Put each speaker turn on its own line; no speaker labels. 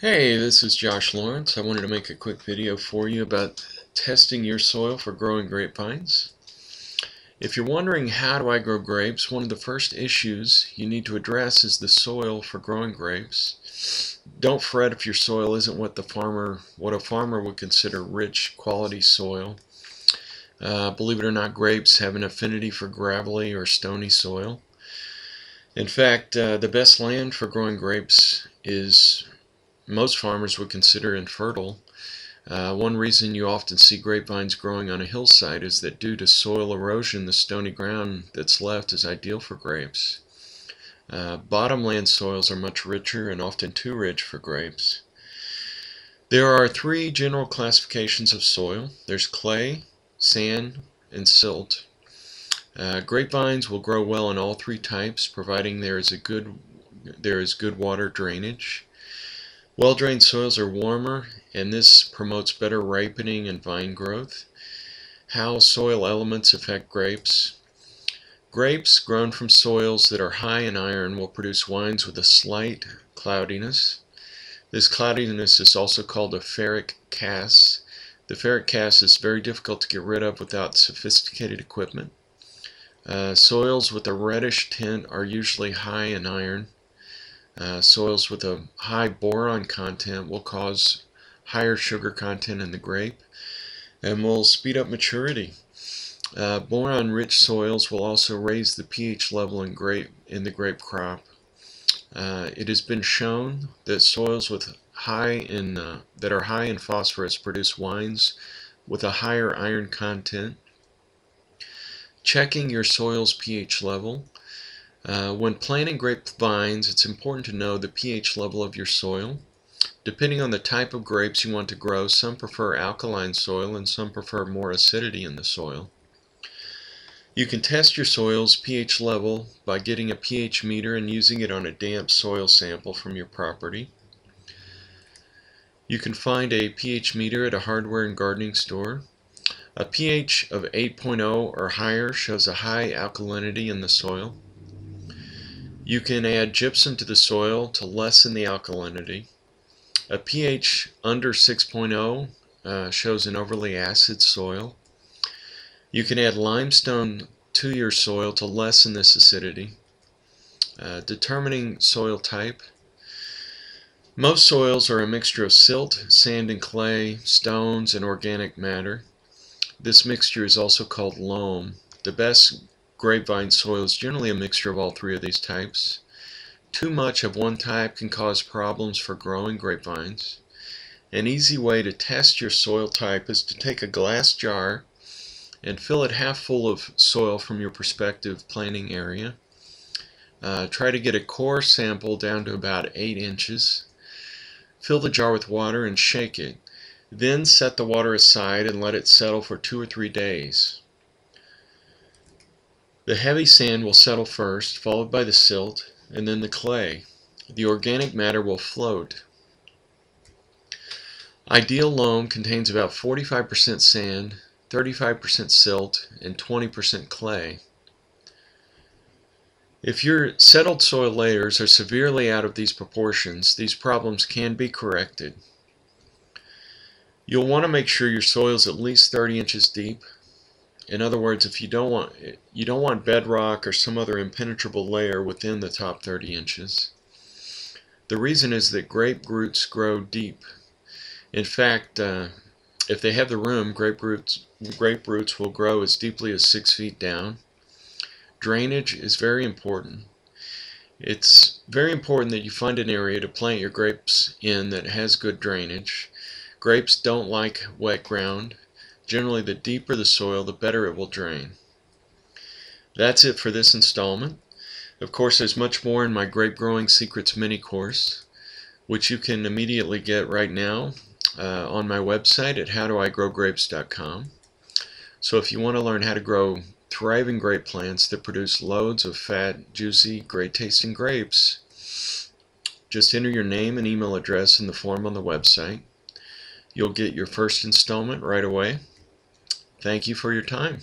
Hey, this is Josh Lawrence. I wanted to make a quick video for you about testing your soil for growing grapevines. If you're wondering how do I grow grapes, one of the first issues you need to address is the soil for growing grapes. Don't fret if your soil isn't what a farmer would consider rich quality soil. Believe it or not, grapes have an affinity for gravelly or stony soil. In fact, the best land for growing grapes is most farmers would consider infertile. One reason you often see grapevines growing on a hillside is that due to soil erosion, the stony ground that's left is ideal for grapes. Bottomland soils are much richer and often too rich for grapes. There are three general classifications of soil. There's clay, sand, and silt. Grapevines will grow well in all three types, providing there is good water drainage. Well-drained soils are warmer, and this promotes better ripening and vine growth. How soil elements affect grapes. Grapes grown from soils that are high in iron will produce wines with a slight cloudiness. This cloudiness is also called a ferric cast. The ferric cast is very difficult to get rid of without sophisticated equipment. Soils with a reddish tint are usually high in iron. Soils with a high boron content will cause higher sugar content in the grape and will speed up maturity. Boron-rich soils will also raise the pH level in the grape crop. It has been shown that soils that are high in phosphorus produce wines with a higher iron content. Checking your soil's pH level. When planting grapevines, it's important to know the pH level of your soil. Depending on the type of grapes you want to grow, some prefer alkaline soil and some prefer more acidity in the soil. You can test your soil's pH level by getting a pH meter and using it on a damp soil sample from your property. You can find a pH meter at a hardware and gardening store. A pH of 8.0 or higher shows a high alkalinity in the soil. You can add gypsum to the soil to lessen the alkalinity. A pH under 6.0 shows an overly acid soil. You can add limestone to your soil to lessen this acidity. Determining soil type. Most soils are a mixture of silt, sand and clay, stones, and organic matter. This mixture is also called loam. The best grapevine soil is generally a mixture of all three of these types. Too much of one type can cause problems for growing grapevines. An easy way to test your soil type is to take a glass jar and fill it half full of soil from your prospective planting area. Try to get a core sample down to about 8 inches. Fill the jar with water and shake it. Then set the water aside and let it settle for 2 or 3 days. The heavy sand will settle first, followed by the silt, and then the clay. The organic matter will float. Ideal loam contains about 45% sand, 35% silt, and 20% clay. If your settled soil layers are severely out of these proportions, these problems can be corrected. You'll want to make sure your soil is at least 30 inches deep. In other words, if you don't want bedrock or some other impenetrable layer within the top 30 inches. The reason is that grape roots grow deep. In fact, if they have the room, grape roots will grow as deeply as 6 feet down. Drainage is very important. It's very important that you find an area to plant your grapes in that has good drainage. Grapes don't like wet ground. Generally, the deeper the soil, the better it will drain. That's it for this installment. Of course, there's much more in my Grape Growing Secrets mini course, which you can immediately get right now on my website at howdoigrowgrapes.com. So if you want to learn how to grow thriving grape plants that produce loads of fat, juicy, great-tasting grapes, just enter your name and email address in the form on the website. You'll get your first installment right away. Thank you for your time.